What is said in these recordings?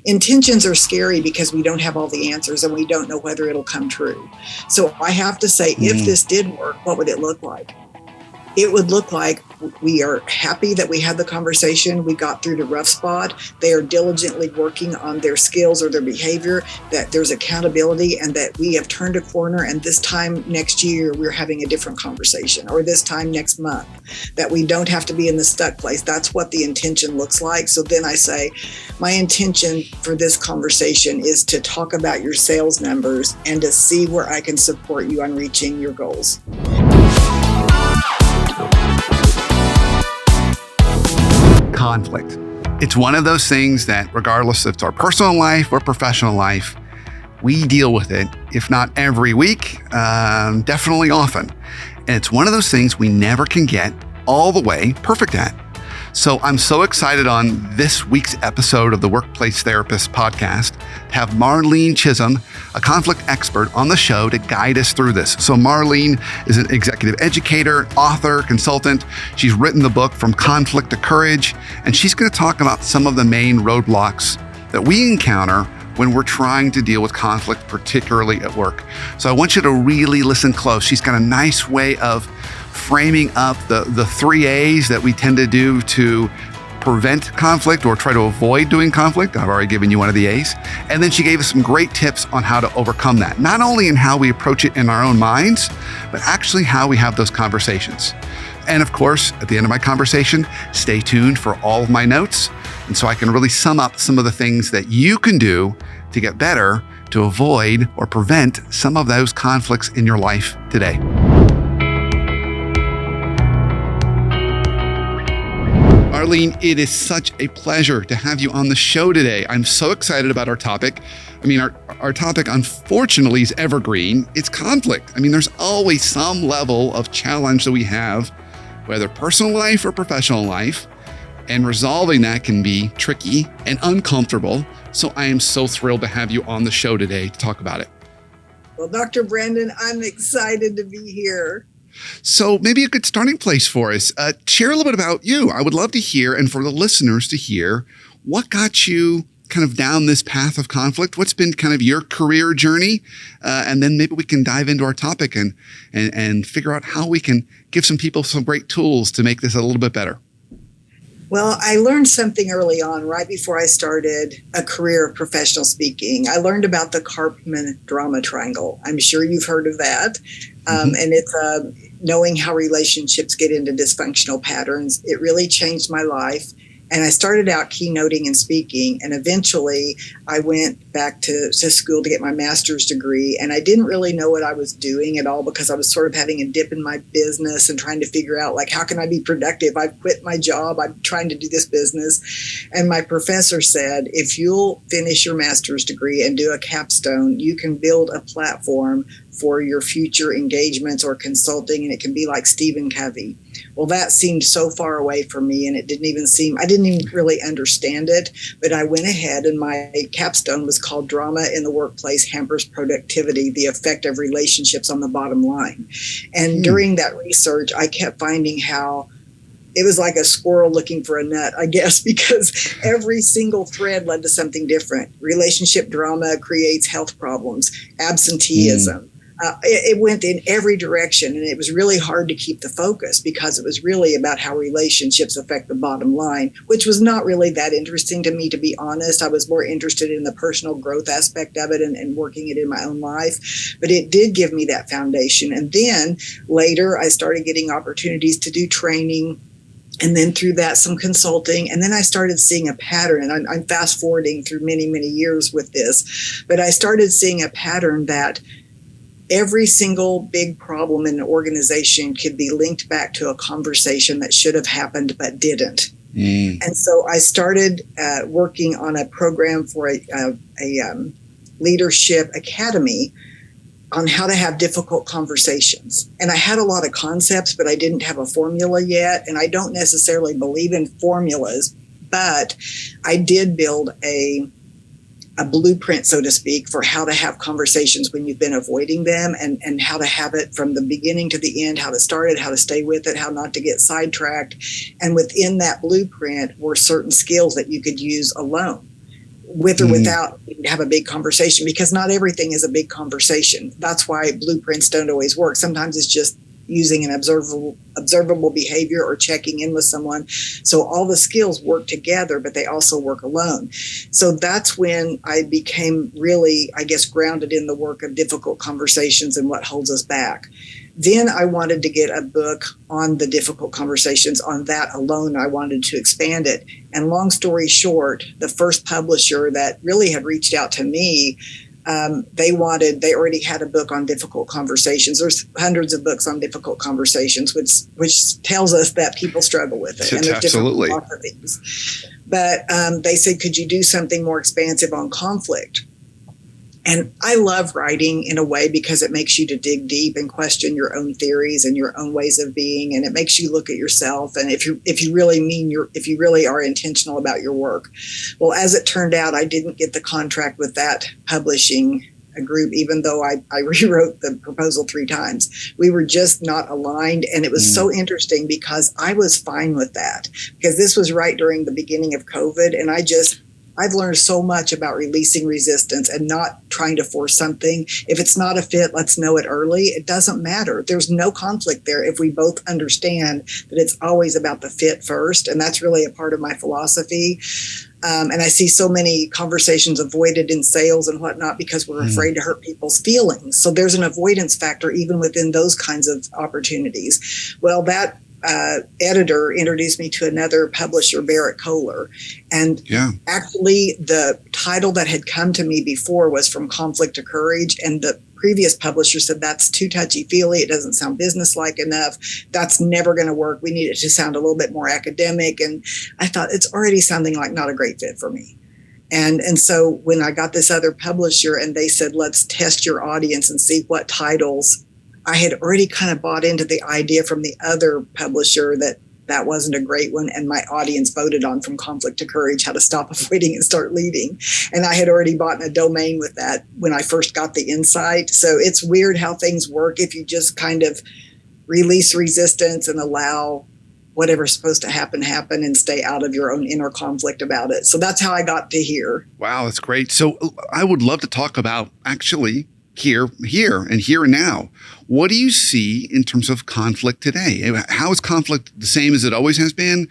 Intentions are scary because we don't have all the answers and we don't know whether it'll come true. So I have to say, if this did work, what would it look like? It would look like we are happy that we had the conversation. We got through the rough spot. They are diligently working on their skills or their behavior, that there's accountability, and that we have turned a corner. And this time next year, we're having a different conversation, or this time next month, that we don't have to be in the stuck place. That's what the intention looks like. So then I say, my intention for this conversation is to talk about your sales numbers and to see where I can support you on reaching your goals. Conflict. It's one of those things that, regardless if it's our personal life or professional life, we deal with it, if not every week, definitely often. And it's one of those things we never can get all the way perfect at. So I'm so excited on this week's episode of the Workplace Therapist podcast to have Marlene Chism, a conflict expert, on the show to guide us through this. So Marlene is an executive educator, author, consultant. She's written the book From Conflict to Courage, and she's going to talk about some of the main roadblocks that we encounter when we're trying to deal with conflict, particularly at work. So I want you to really listen close. She's got a nice way of framing up the 3 A's that we tend to do to prevent conflict or try to avoid doing conflict. I've already given you one of the A's. And then she gave us some great tips on how to overcome that, not only in how we approach it in our own minds, but actually how we have those conversations. And of course, at the end of my conversation, stay tuned for all of my notes. And so I can really sum up some of the things that you can do to get better, to avoid or prevent some of those conflicts in your life today. Marlene, it is such a pleasure to have you on the show today. I'm so excited about our topic. I mean, our topic, unfortunately, is evergreen. It's conflict. I mean, there's always some level of challenge that we have, whether personal life or professional life, and resolving that can be tricky and uncomfortable. So I am so thrilled to have you on the show today to talk about it. Well, Dr. Brendan, I'm excited to be here. So maybe a good starting place for us. Share a little bit about you. I would love to hear, and for the listeners to hear, what got you kind of down this path of conflict? What's been kind of your career journey? And then maybe we can dive into our topic and figure out how we can give some people some great tools to make this a little bit better. Well, I learned something early on, right before I started a career of professional speaking. I learned about the Karpman drama triangle. I'm sure you've heard of that. And it's knowing how relationships get into dysfunctional patterns. It really changed my life. And I started out keynoting and speaking, and eventually I went back to school to get my master's degree. And I didn't really know what I was doing at all because I was sort of having a dip in my business and trying to figure out, like, how can I be productive? I've quit my job. I'm trying to do this business. And my professor said, if you'll finish your master's degree and do a capstone, you can build a platform for your future engagements or consulting, and it can be like Stephen Covey. Well, that seemed so far away from me, and I didn't even really understand it, but I went ahead and my capstone was called Drama in the Workplace Hampers Productivity, the Effect of Relationships on the Bottom Line. And during that research, I kept finding how it was like a squirrel looking for a nut, I guess, because every single thread led to something different. Relationship drama creates health problems, absenteeism. It went in every direction, and it was really hard to keep the focus because it was really about how relationships affect the bottom line, which was not really that interesting to me, to be honest. I was more interested in the personal growth aspect of it and working it in my own life. But it did give me that foundation. And then later, I started getting opportunities to do training, and then through that, some consulting. And then I started seeing a pattern, and I'm fast forwarding through many, many years with this, but I started seeing a pattern that every single big problem in an organization could be linked back to a conversation that should have happened but didn't. And so I started working on a program for a leadership academy on how to have difficult conversations. And I had a lot of concepts, but I didn't have a formula yet. And I don't necessarily believe in formulas, but I did build a blueprint, so to speak, for how to have conversations when you've been avoiding them, and how to have it from the beginning to the end, how to start it, how to stay with it, how not to get sidetracked. And within that blueprint were certain skills that you could use alone. with or without have a big conversation, because not everything is a big conversation. That's why blueprints don't always work. Sometimes it's just using an observable behavior or checking in with someone. So all the skills work together, but they also work alone. So that's when I became really, I guess, grounded in the work of difficult conversations and what holds us back. Then I wanted to get a book on the difficult conversations. On that alone, I wanted to expand it. And long story short, the first publisher that really had reached out to me, they already had a book on difficult conversations. There's hundreds of books on difficult conversations, which tells us that people struggle with it. And there's Absolutely. different philosophies. But they said, could you do something more expansive on conflict? And I love writing in a way because it makes you to dig deep and question your own theories and your own ways of being, and it makes you look at yourself. And if you really are intentional about your work. Well, as it turned out, I didn't get the contract with that publishing group, even though I rewrote the proposal 3 times. We were just not aligned, and it was so interesting because I was fine with that, because this was right during the beginning of COVID, and I've learned so much about releasing resistance and not trying to force something. If it's not a fit, let's know it early. It doesn't matter. There's no conflict there if we both understand that it's always about the fit first. And that's really a part of my philosophy. And I see so many conversations avoided in sales and whatnot because we're afraid to hurt people's feelings. So there's an avoidance factor even within those kinds of opportunities. Well, that editor introduced me to another publisher, Barrett Kohler. And actually the title that had come to me before was From Conflict to Courage. And the previous publisher said, that's too touchy-feely. It doesn't sound businesslike enough. That's never going to work. We need it to sound a little bit more academic. And I thought, it's already sounding like not a great fit for me. And so when I got this other publisher and they said, let's test your audience and see what titles, I had already kind of bought into the idea from the other publisher that wasn't a great one. And my audience voted on From Conflict to Courage, How to Stop Avoiding and Start Leading. And I had already bought a domain with that when I first got the insight. So it's weird how things work if you just kind of release resistance and allow whatever's supposed to happen and stay out of your own inner conflict about it. So that's how I got to here. Wow, that's great. So I would love to talk about actually here and now. What do you see in terms of conflict today? How is conflict the same as it always has been?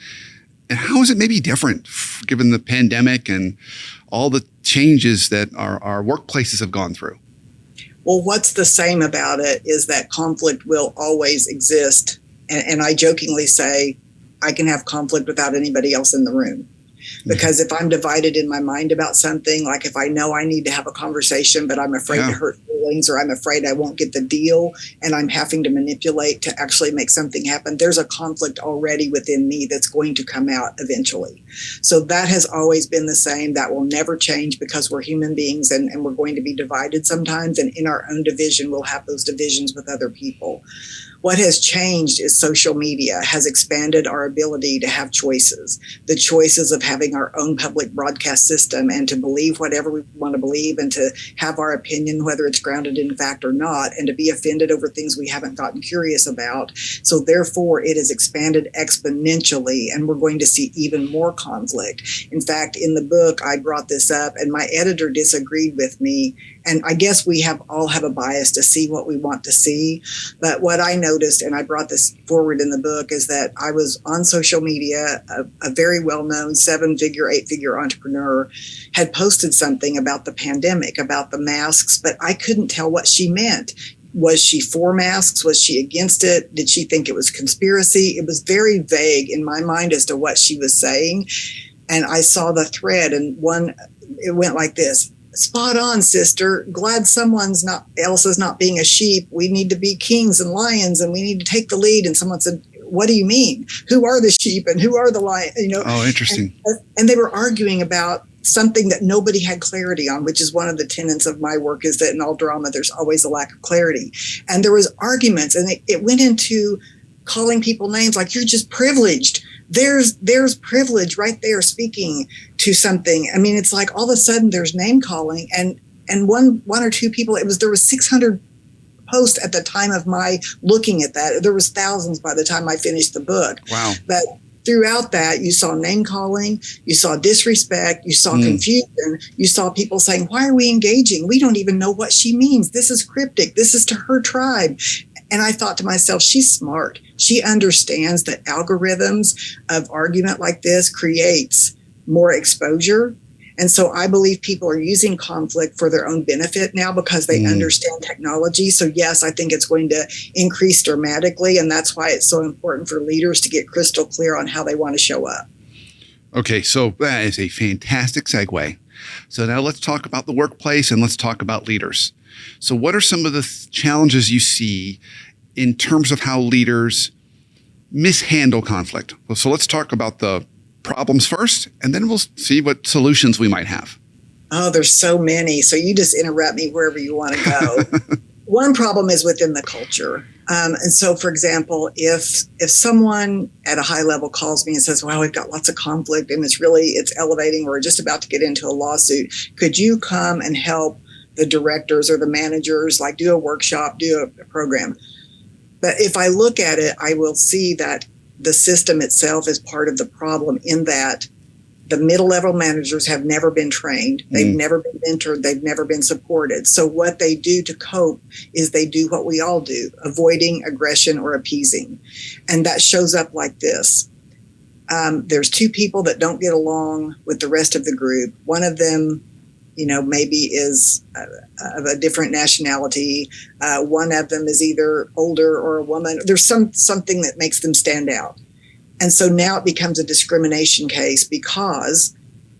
And how is it maybe different given the pandemic and all the changes that our workplaces have gone through? Well, what's the same about it is that conflict will always exist. And I jokingly say, I can have conflict without anybody else in the room. Because if I'm divided in my mind about something, like if I know I need to have a conversation, but I'm afraid to hurt feelings, or I'm afraid I won't get the deal, and I'm having to manipulate to actually make something happen, there's a conflict already within me that's going to come out eventually. So that has always been the same. That will never change because we're human beings and we're going to be divided sometimes. And in our own division, we'll have those divisions with other people. What has changed is social media has expanded our ability to have choices, the choices of having our own public broadcast system and to believe whatever we want to believe and to have our opinion, whether it's grounded in fact or not, and to be offended over things we haven't gotten curious about. So therefore, it has expanded exponentially, and we're going to see even more conflict. In fact, in the book, I brought this up, and my editor disagreed with me. And I guess we all have a bias to see what we want to see. But what I noticed, and I brought this forward in the book, is that I was on social media, a very well-known 7-figure, 8-figure entrepreneur had posted something about the pandemic, about the masks, but I couldn't tell what she meant. Was she for masks? Was she against it? Did she think it was conspiracy? It was very vague in my mind as to what she was saying. And I saw the thread, and it went like this. Spot on, sister. Glad someone's else is not being a sheep. We need to be kings and lions, and we need to take the lead. And someone said, what do you mean? Who are the sheep and who are the lions? Oh, interesting. And they were arguing about something that nobody had clarity on, which is one of the tenets of my work, is that in all drama, there's always a lack of clarity. And there was arguments, and it went into calling people names like, you're just privileged. There's privilege right there speaking to something. I mean, it's like all of a sudden there's name calling, and one or two people, there was 600 posts at the time of my looking at that. There was thousands by the time I finished the book. Wow. But throughout that, you saw name calling, you saw disrespect, you saw confusion, you saw people saying, why are we engaging? We don't even know what she means. This is cryptic. This is to her tribe. And I thought to myself, she's smart. She understands that algorithms of argument like this creates more exposure. And so I believe people are using conflict for their own benefit now because they understand technology. So yes, I think it's going to increase dramatically. And that's why it's so important for leaders to get crystal clear on how they want to show up. Okay, so that is a fantastic segue. So now let's talk about the workplace and let's talk about leaders. So what are some of the challenges you see in terms of how leaders mishandle conflict? Well, so let's talk about the problems first, and then we'll see what solutions we might have. Oh, there's so many. So you just interrupt me wherever you want to go. One problem is within the culture. And so, for example, if someone at a high level calls me and says, well, we've got lots of conflict and it's elevating, we're just about to get into a lawsuit, could you come and help the directors or the managers, like do a workshop, do a program? But if I look at it, I will see that the system itself is part of the problem in that the middle level managers have never been trained. They've never been mentored. They've never been supported. So what they do to cope is they do what we all do, avoiding aggression or appeasing. And that shows up like this. There's two people that don't get along with the rest of the group. One of them, maybe is of a different nationality. One of them is either older or a woman. There's something that makes them stand out. And so now it becomes a discrimination case because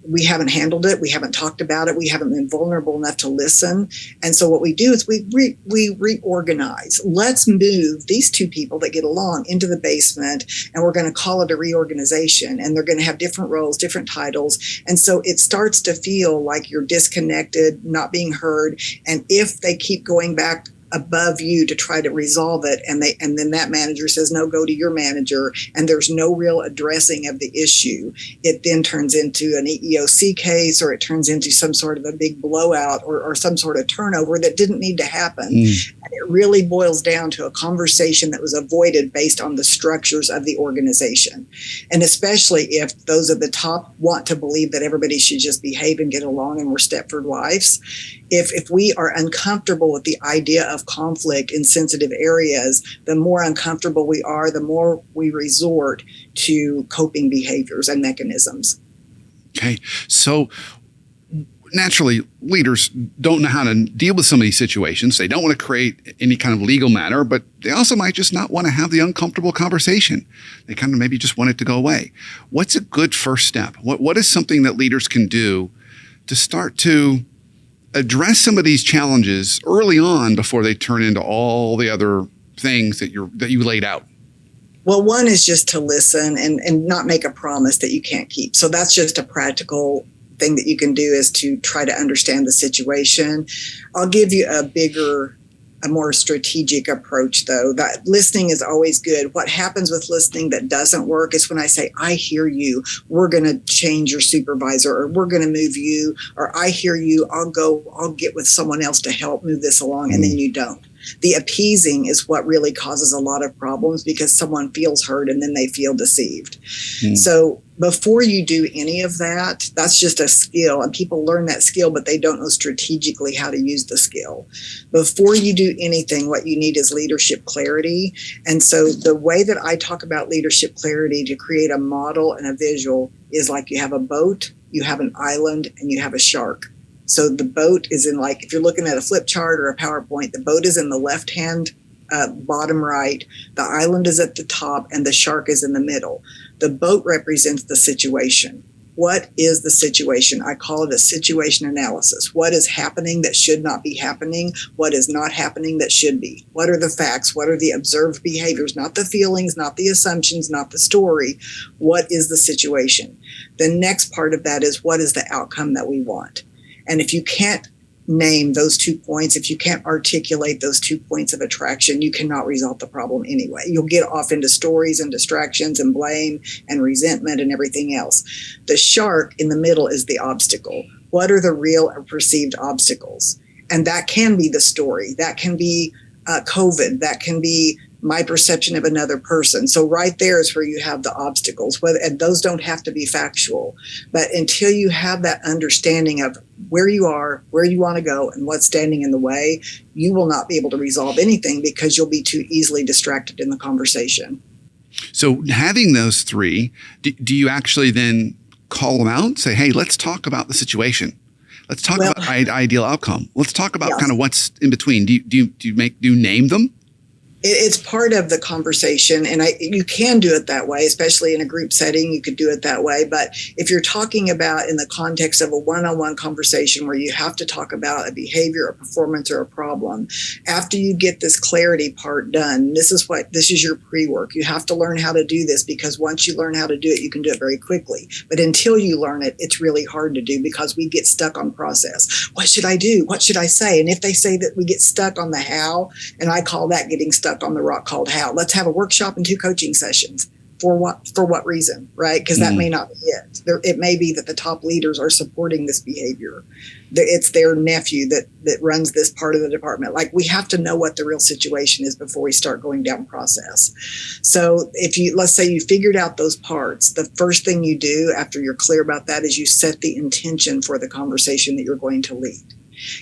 we haven't handled it. We haven't talked about it. We haven't been vulnerable enough to listen. And so what we do is we reorganize. Let's move these two people that get along into the basement, and we're going to call it a reorganization. And they're going to have different roles, different titles. And so it starts to feel like you're disconnected, not being heard. And if they keep going back above you to try to resolve it, and then that manager says, no, go to your manager, and there's no real addressing of the issue, it then turns into an EEOC case, or it turns into some sort of a big blowout or some sort of turnover that didn't need to happen. And it really boils down to a conversation that was avoided based on the structures of the organization. And especially if those at the top want to believe that everybody should just behave and get along and we're Stepford wives. If we are uncomfortable with the idea of conflict in sensitive areas, the more uncomfortable we are, the more we resort to coping behaviors and mechanisms. Okay. So naturally, leaders don't know how to deal with some of these situations. They don't want to create any kind of legal matter, but they also might just not want to have the uncomfortable conversation. They kind of maybe just want it to go away. What's a good first step? What is something that leaders can do to start to address some of these challenges early on before they turn into all the other things that you laid out? Well, one is just to listen and not make a promise that you can't keep. So that's just a practical thing that you can do, is to try to understand the situation. I'll give you a more strategic approach, though. That listening is always good. What happens with listening that doesn't work is when I say, I hear you, we're going to change your supervisor, or we're going to move you, or I hear you, I'll get with someone else to help move this along, and then you don't. The appeasing is what really causes a lot of problems, because someone feels heard and then they feel deceived. So before you do any of that, that's just a skill, and people learn that skill, but they don't know strategically how to use the skill. Before you do anything, what you need is leadership clarity. And so the way that I talk about leadership clarity to create a model and a visual is like you have a boat, you have an island, and you have a shark. So the boat is in, like, if you're looking at a flip chart or a PowerPoint, the boat is in the left-hand bottom right, the island is at the top, and the shark is in the middle. The boat represents the situation. What is the situation? I call it a situation analysis. What is happening that should not be happening? What is not happening that should be? What are the facts? What are the observed behaviors? Not the feelings, not the assumptions, not the story. What is the situation? The next part of that is, what is the outcome that we want? And if you can't name those 2 points, if you can't articulate those 2 points of attraction, you cannot resolve the problem anyway. You'll get off into stories and distractions and blame and resentment and everything else. The shark in the middle is the obstacle. What are the real or perceived obstacles? And that can be the story. That can be COVID. That can be my perception of another person. So right there is where you have the obstacles, and those don't have to be factual. But until you have that understanding of where you are, where you want to go, and what's standing in the way, you will not be able to resolve anything because you'll be too easily distracted in the conversation. So having those three, do you actually then call them out, say, hey, let's talk about the situation. Let's talk about ideal outcome. Let's talk about kind of what's in between. Do you name them? It's part of the conversation, and you can do it that way, especially in a group setting. You could do it that way. But if you're talking about in the context of a one-on-one conversation where you have to talk about a behavior, a performance, or a problem, after you get this clarity part done, this is your pre-work. You have to learn how to do this, because once you learn how to do it, you can do it very quickly. But until you learn it, it's really hard to do because we get stuck on process. What should I do? What should I say? And if they say that we get stuck on the how, and I call that getting stuck on the rock called how. Let's have a workshop and 2 coaching sessions. For what reason, right? Because that may not be it. It may be that the top leaders are supporting this behavior. It's their nephew that runs this part of the department. Like, we have to know what the real situation is before we start going down process. So let's say you figured out those parts, the first thing you do after you're clear about that is you set the intention for the conversation that you're going to lead.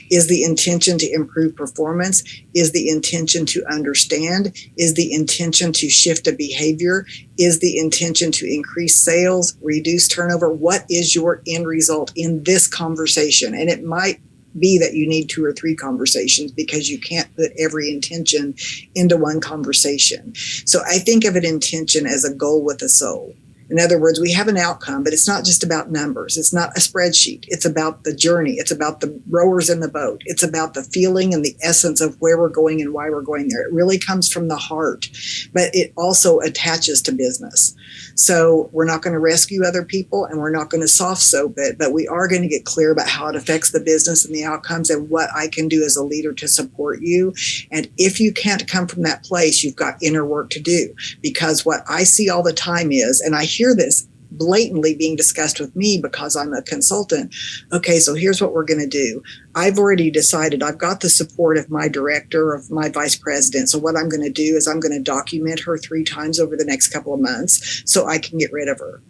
Is the intention to improve performance? Is the intention to understand? Is the intention to shift a behavior? Is the intention to increase sales, reduce turnover? What is your end result in this conversation? And it might be that you need 2 or 3 conversations because you can't put every intention into one conversation. So I think of an intention as a goal with a soul. In other words, we have an outcome, but it's not just about numbers. It's not a spreadsheet. It's about the journey. It's about the rowers in the boat. It's about the feeling and the essence of where we're going and why we're going there. It really comes from the heart, but it also attaches to business. So we're not going to rescue other people, and we're not going to soft soap it, but we are going to get clear about how it affects the business and the outcomes and what I can do as a leader to support you. And if you can't come from that place, you've got inner work to do, because what I see all the time is, and I hear this blatantly being discussed with me because I'm a consultant. Okay, so here's what we're going to do. I've already decided I've got the support of my director, of my vice president. So what I'm going to do is I'm going to document her 3 times over the next couple of months so I can get rid of her.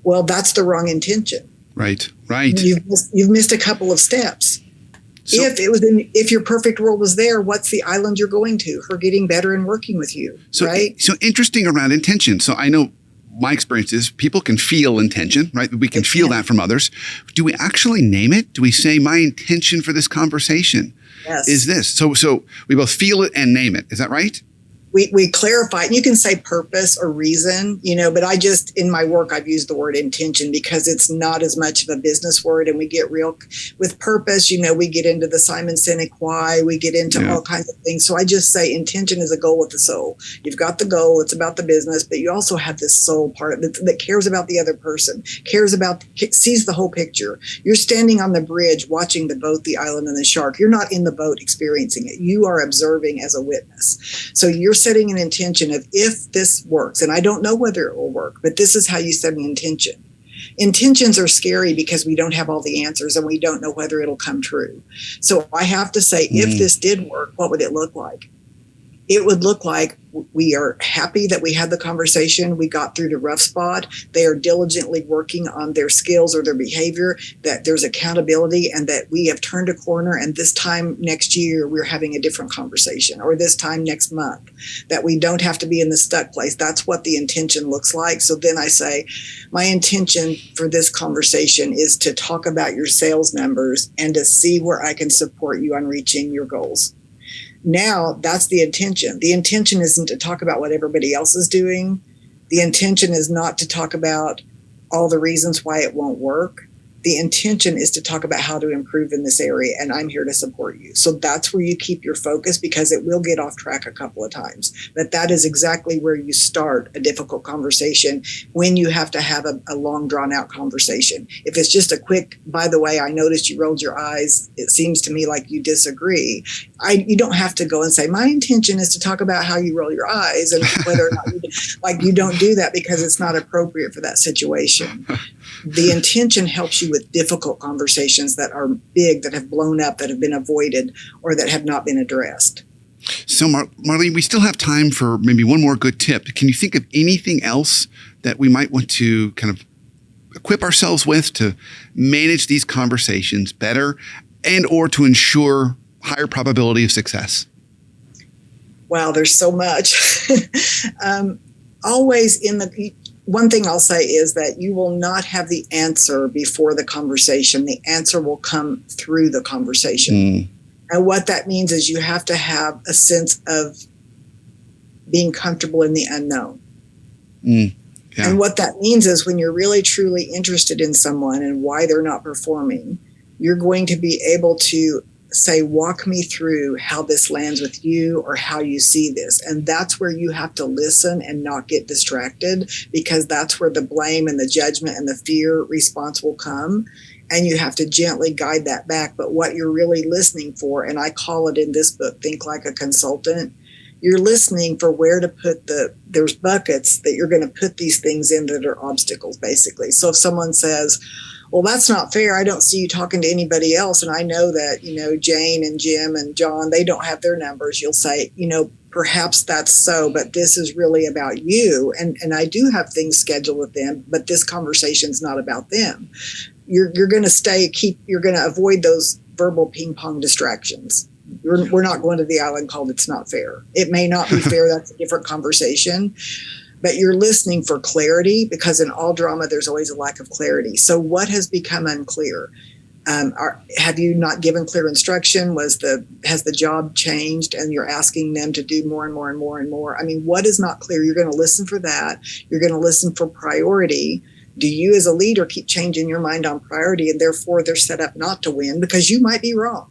Well, that's the wrong intention. Right. You've missed a couple of steps. So, if your perfect world was there, what's the island you're going to? Her getting better and working with you, right? So interesting around intention. So I know my experience is people can feel intention, right? We can feel that from others. Do we actually name it? Do we say my intention for this conversation is this? So we both feel it and name it. Is that right? We clarify. You can say purpose or reason, but I just, in my work, I've used the word intention because it's not as much of a business word, and we get real with purpose. We get into the Simon Sinek why, we get into all kinds of things. So I just say intention is a goal with the soul. You've got the goal, it's about the business, but you also have this soul part of it that cares about the other person, sees the whole picture. You're standing on the bridge watching the boat, the island, and the shark. You're not in the boat experiencing it. You are observing as a witness. So you're setting an intention of, if this works, and I don't know whether it will work, but this is how you set an intention. Intentions are scary because we don't have all the answers and we don't know whether it'll come true. So I have to say, if this did work, what would it look like? It would look like we are happy that we had the conversation. We got through the rough spot. They are diligently working on their skills or their behavior, that there's accountability, and that we have turned a corner. And this time next year, we're having a different conversation, or this time next month, that we don't have to be in the stuck place. That's what the intention looks like. So then I say, my intention for this conversation is to talk about your sales numbers and to see where I can support you on reaching your goals. Now that's the intention. The intention isn't to talk about what everybody else is doing. The intention is not to talk about all the reasons why it won't work. The intention is to talk about how to improve in this area, and I'm here to support you. So that's where you keep your focus, because it will get off track a couple of times. But that is exactly where you start a difficult conversation when you have to have a long, drawn-out conversation. If it's just a quick, by the way, I noticed you rolled your eyes, it seems to me like you disagree. You don't have to go and say, my intention is to talk about how you roll your eyes and whether or not you don't do that, because it's not appropriate for that situation. The intention helps you with difficult conversations that are big, that have blown up, that have been avoided, or that have not been addressed. So, Marlene, we still have time for maybe one more good tip. Can you think of anything else that we might want to kind of equip ourselves with to manage these conversations better and or to ensure higher probability of success? Wow, there's so much. Always one thing I'll say is that you will not have the answer before the conversation. The answer will come through the conversation. And what that means is you have to have a sense of being comfortable in the unknown. Yeah. And what that means is when you're really truly interested in someone and why they're not performing, you're going to be able to say, walk me through how this lands with you or how you see this. And that's where you have to listen and not get distracted, because that's where the blame and the judgment and the fear response will come. And you have to gently guide that back. But what you're really listening for, and I call it in this book, Think Like a Consultant, you're listening for where to put there's buckets that you're going to put these things in that are obstacles, basically. So if someone says, well, that's not fair, I don't see you talking to anybody else, and I know that, Jane and Jim and John, they don't have their numbers, you'll say, perhaps that's so, but this is really about you. And I do have things scheduled with them, but this conversation's not about them. You're going to you're going to avoid those verbal ping pong distractions. We're not going to the island called It's Not Fair. It may not be fair. That's a different conversation. But you're listening for clarity, because in all drama, there's always a lack of clarity. So what has become unclear? Have you not given clear instruction? Has the job changed and you're asking them to do more and more and more and more? I mean, what is not clear? You're going to listen for that. You're going to listen for priority. Do you as a leader keep changing your mind on priority, and therefore they're set up not to win because you might be wrong?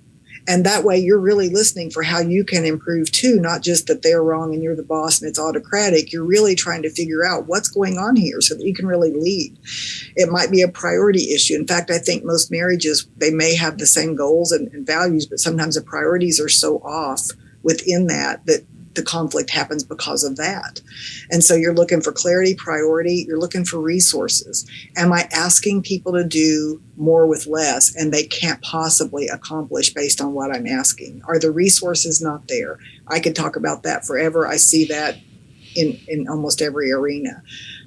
And that way you're really listening for how you can improve too, not just that they're wrong and you're the boss and it's autocratic. You're really trying to figure out what's going on here so that you can really lead. It might be a priority issue. In fact, I think most marriages, they may have the same goals and values, but sometimes the priorities are so off within that the conflict happens because of that. And so you're looking for clarity, priority, you're looking for resources. Am I asking people to do more with less and they can't possibly accomplish based on what I'm asking? Are the resources not there? I could talk about that forever. I see that in almost every arena.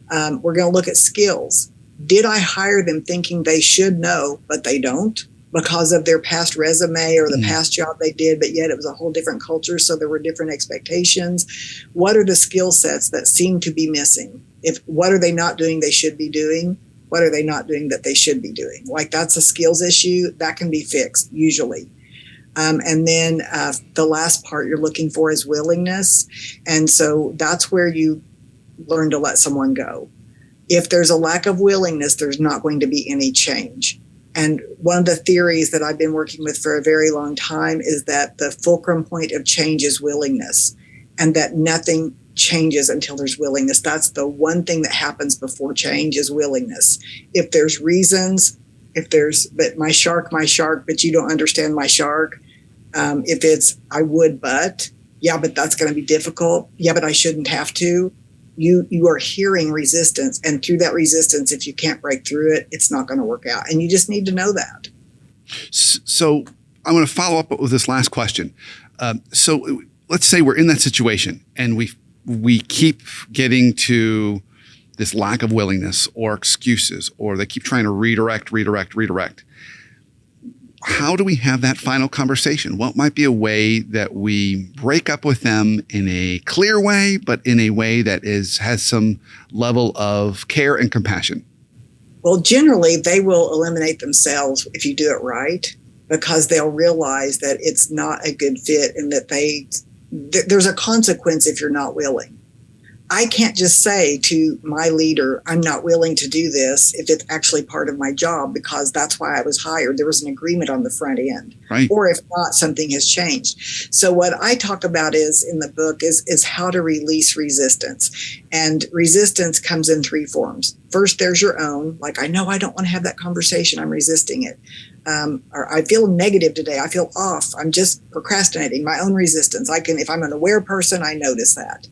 We're going to look at skills. Did I hire them thinking they should know, but they don't, because of their past resume or the past job they did, but yet it was a whole different culture, so there were different expectations? What are the skill sets that seem to be missing? What are they not doing they should be doing? What are they not doing that they should be doing? Like, that's a skills issue that can be fixed usually. And then the last part you're looking for is willingness. And so that's where you learn to let someone go. If there's a lack of willingness, there's not going to be any change. And one of the theories that I've been working with for a very long time is that the fulcrum point of change is willingness, and that nothing changes until there's willingness. That's the one thing that happens before change is willingness. If there's reasons, but my shark, but you don't understand my shark. If it's, I would, but that's going to be difficult. Yeah, but I shouldn't have to. You are hearing resistance, and through that resistance, if you can't break through it, it's not going to work out. And you just need to know that. So I'm going to follow up with this last question. So let's say we're in that situation and we keep getting to this lack of willingness or excuses, or they keep trying to redirect. How do we have that final conversation? What might be a way that we break up with them in a clear way, but in a way that has some level of care and compassion? Well, generally, they will eliminate themselves if you do it right, because they'll realize that it's not a good fit and that there's a consequence if you're not willing. I can't just say to my leader, I'm not willing to do this if it's actually part of my job, because that's why I was hired. There was an agreement on the front end. Right. Or if not, something has changed. So what I talk about in the book is how to release resistance. And resistance comes in three forms. First, there's your own, like, I know I don't want to have that conversation, I'm resisting it. Or I feel negative today, I feel off, I'm just procrastinating, my own resistance. If I'm an aware person, I notice that.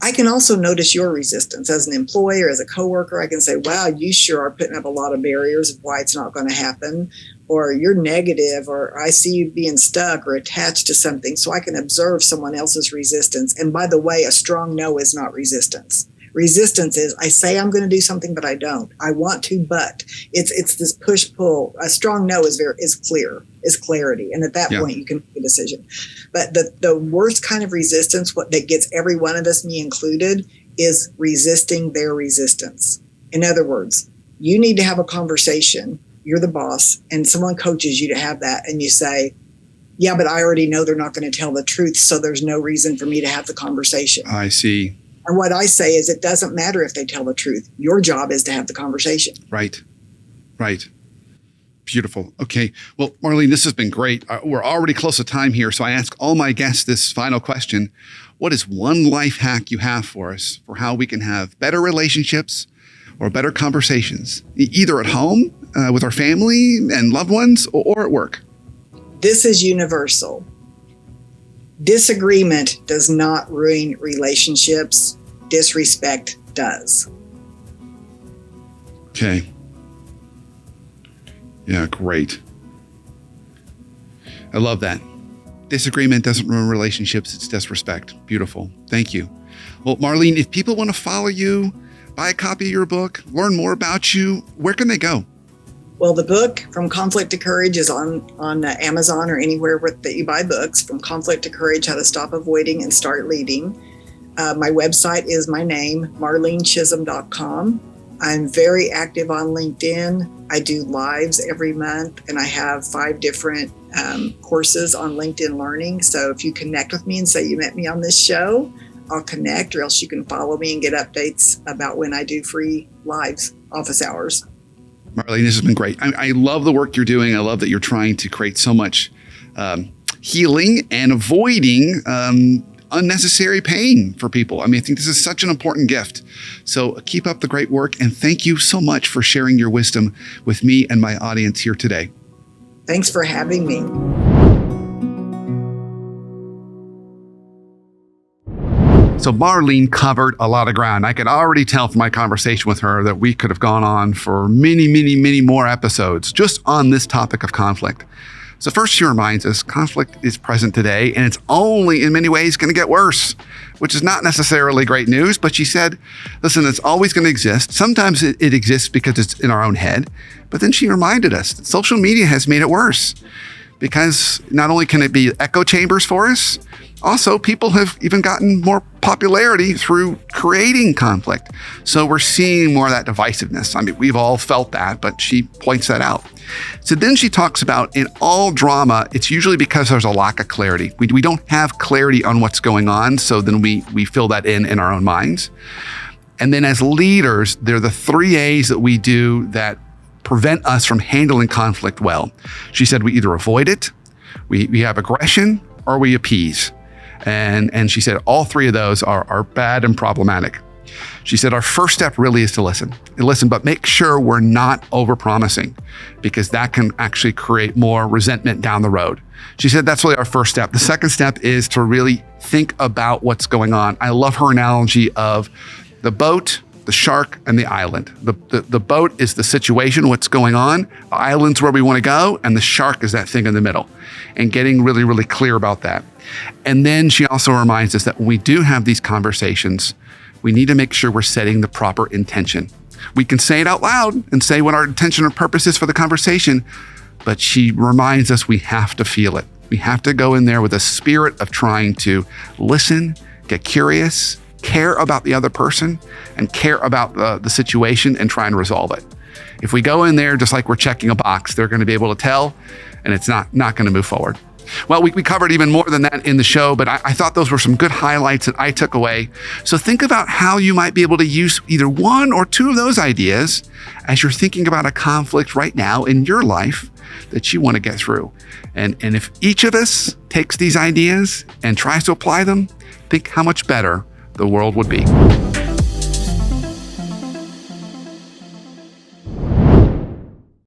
I can also notice your resistance as an employee or as a coworker. I can say, wow, you sure are putting up a lot of barriers of why it's not going to happen. Or you're negative, or I see you being stuck or attached to something. So I can observe someone else's resistance. And by the way, a strong no is not resistance. Resistance is I say I'm going to do something, but I don't. I want to, but it's this push pull. A strong no is clear, is clarity, and at that point you can make a decision. But the worst kind of resistance, what that gets every one of us, me included, is resisting their resistance. In other words, you need to have a conversation. You're the boss, and someone coaches you to have that, and you say, "Yeah, but I already know they're not going to tell the truth, so there's no reason for me to have the conversation." I see. And what I say is it doesn't matter if they tell the truth. Your job is to have the conversation. Right. Beautiful. Okay. Well, Marlene, this has been great. We're already close to time here. So I ask all my guests this final question. What is one life hack you have for us for how we can have better relationships or better conversations, either at home with our family and loved ones or at work? This is universal. Disagreement does not ruin relationships. Disrespect does. Okay. Yeah, great. I love that. Disagreement doesn't ruin relationships. It's disrespect. Beautiful. Thank you. Well, Marlene, if people want to follow you, buy a copy of your book, learn more about you, where can they go? Well, the book, From Conflict to Courage, is on Amazon or anywhere that you buy books. From Conflict to Courage, How to Stop Avoiding and Start Leading. My website is my name, marlenechism.com. I'm very active on LinkedIn. I do lives every month, and I have 5 different courses on LinkedIn Learning. So if you connect with me and say you met me on this show, I'll connect, or else you can follow me and get updates about when I do free lives, office hours. Marlene, this has been great. I love the work you're doing. I love that you're trying to create so much healing and avoiding unnecessary pain for people. I mean, I think this is such an important gift. So keep up the great work. And thank you so much for sharing your wisdom with me and my audience here today. Thanks for having me. So Marlene covered a lot of ground. I could already tell from my conversation with her that we could have gone on for many more episodes just on this topic of conflict. So first, she reminds us conflict is present today, and it's only in many ways going to get worse, which is not necessarily great news. But she said, listen, it's always going to exist. Sometimes it exists because it's in our own head. But then she reminded us that social media has made it worse, because not only can it be echo chambers for us, also people have even gotten more popularity through creating conflict. So we're seeing more of that divisiveness. I mean, we've all felt that, but she points that out. So then she talks about in all drama, it's usually because there's a lack of clarity. We don't have clarity on what's going on. So then we fill that in our own minds. And then as leaders, there are the 3 A's that we do that prevent us from handling conflict well. She said we either avoid it, we have aggression, or we appease. And she said all 3 of those are bad and problematic. She said our first step really is to listen, but make sure we're not overpromising, because that can actually create more resentment down the road. She said that's really our first step. The second step is to really think about what's going on. I love her analogy of the boat, the shark, and the island. The boat is the situation, what's going on. The island's where we want to go, and the shark is that thing in the middle. And getting really clear about that. And then she also reminds us that when we do have these conversations, we need to make sure we're setting the proper intention. We can say it out loud and say what our intention or purpose is for the conversation, but she reminds us we have to feel it. We have to go in there with a spirit of trying to listen, get curious, care about the other person, and care about the situation and try and resolve it. If we go in there just like we're checking a box, they're going to be able to tell, and it's not going to move forward. Well, we covered even more than that in the show, but I thought those were some good highlights that I took away. So think about how you might be able to use either 1 or 2 of those ideas as you're thinking about a conflict right now in your life that you want to get through. And if each of us takes these ideas and tries to apply them, think how much better the world would be.